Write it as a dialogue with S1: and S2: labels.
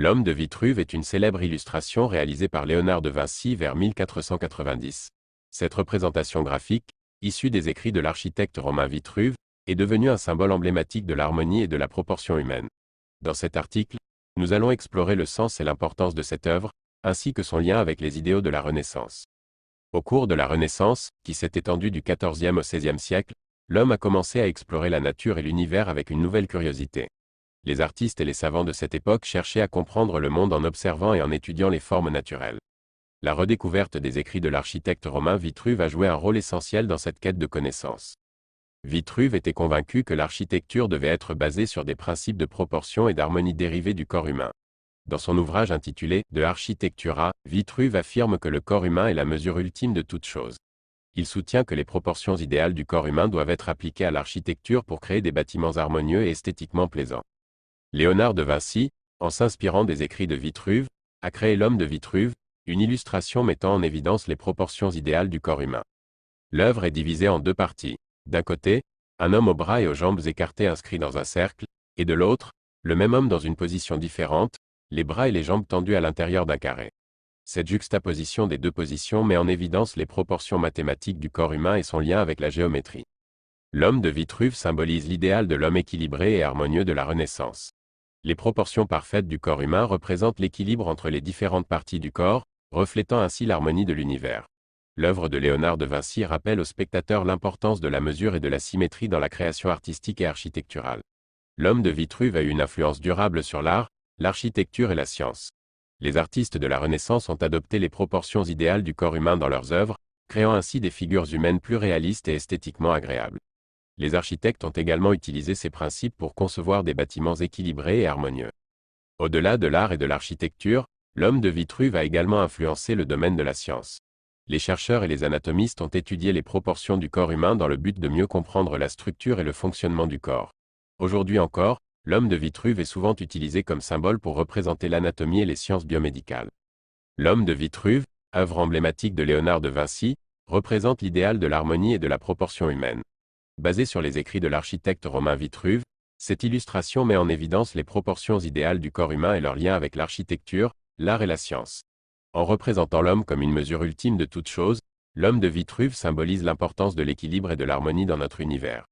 S1: L'homme de Vitruve est une célèbre illustration réalisée par Léonard de Vinci vers 1490. Cette représentation graphique, issue des écrits de l'architecte romain Vitruve, est devenue un symbole emblématique de l'harmonie et de la proportion humaine. Dans cet article, nous allons explorer le sens et l'importance de cette œuvre, ainsi que son lien avec les idéaux de la Renaissance. Au cours de la Renaissance, qui s'est étendue du XIVe au XVIe siècle, l'homme a commencé à explorer la nature et l'univers avec une nouvelle curiosité. Les artistes et les savants de cette époque cherchaient à comprendre le monde en observant et en étudiant les formes naturelles. La redécouverte des écrits de l'architecte romain Vitruve a joué un rôle essentiel dans cette quête de connaissance. Vitruve était convaincu que l'architecture devait être basée sur des principes de proportion et d'harmonie dérivés du corps humain. Dans son ouvrage intitulé De Architectura, Vitruve affirme que le corps humain est la mesure ultime de toute chose. Il soutient que les proportions idéales du corps humain doivent être appliquées à l'architecture pour créer des bâtiments harmonieux et esthétiquement plaisants. Léonard de Vinci, en s'inspirant des écrits de Vitruve, a créé l'homme de Vitruve, une illustration mettant en évidence les proportions idéales du corps humain. L'œuvre est divisée en deux parties. D'un côté, un homme aux bras et aux jambes écartés inscrit dans un cercle, et de l'autre, le même homme dans une position différente, les bras et les jambes tendus à l'intérieur d'un carré. Cette juxtaposition des deux positions met en évidence les proportions mathématiques du corps humain et son lien avec la géométrie. L'homme de Vitruve symbolise l'idéal de l'homme équilibré et harmonieux de la Renaissance. Les proportions parfaites du corps humain représentent l'équilibre entre les différentes parties du corps, reflétant ainsi l'harmonie de l'univers. L'œuvre de Léonard de Vinci rappelle au spectateur l'importance de la mesure et de la symétrie dans la création artistique et architecturale. L'homme de Vitruve a eu une influence durable sur l'art, l'architecture et la science. Les artistes de la Renaissance ont adopté les proportions idéales du corps humain dans leurs œuvres, créant ainsi des figures humaines plus réalistes et esthétiquement agréables. Les architectes ont également utilisé ces principes pour concevoir des bâtiments équilibrés et harmonieux. Au-delà de l'art et de l'architecture, l'homme de Vitruve a également influencé le domaine de la science. Les chercheurs et les anatomistes ont étudié les proportions du corps humain dans le but de mieux comprendre la structure et le fonctionnement du corps. Aujourd'hui encore, l'homme de Vitruve est souvent utilisé comme symbole pour représenter l'anatomie et les sciences biomédicales. L'homme de Vitruve, œuvre emblématique de Léonard de Vinci, représente l'idéal de l'harmonie et de la proportion humaine. Basée sur les écrits de l'architecte romain Vitruve, cette illustration met en évidence les proportions idéales du corps humain et leur lien avec l'architecture, l'art et la science. En représentant l'homme comme une mesure ultime de toute chose, l'homme de Vitruve symbolise l'importance de l'équilibre et de l'harmonie dans notre univers.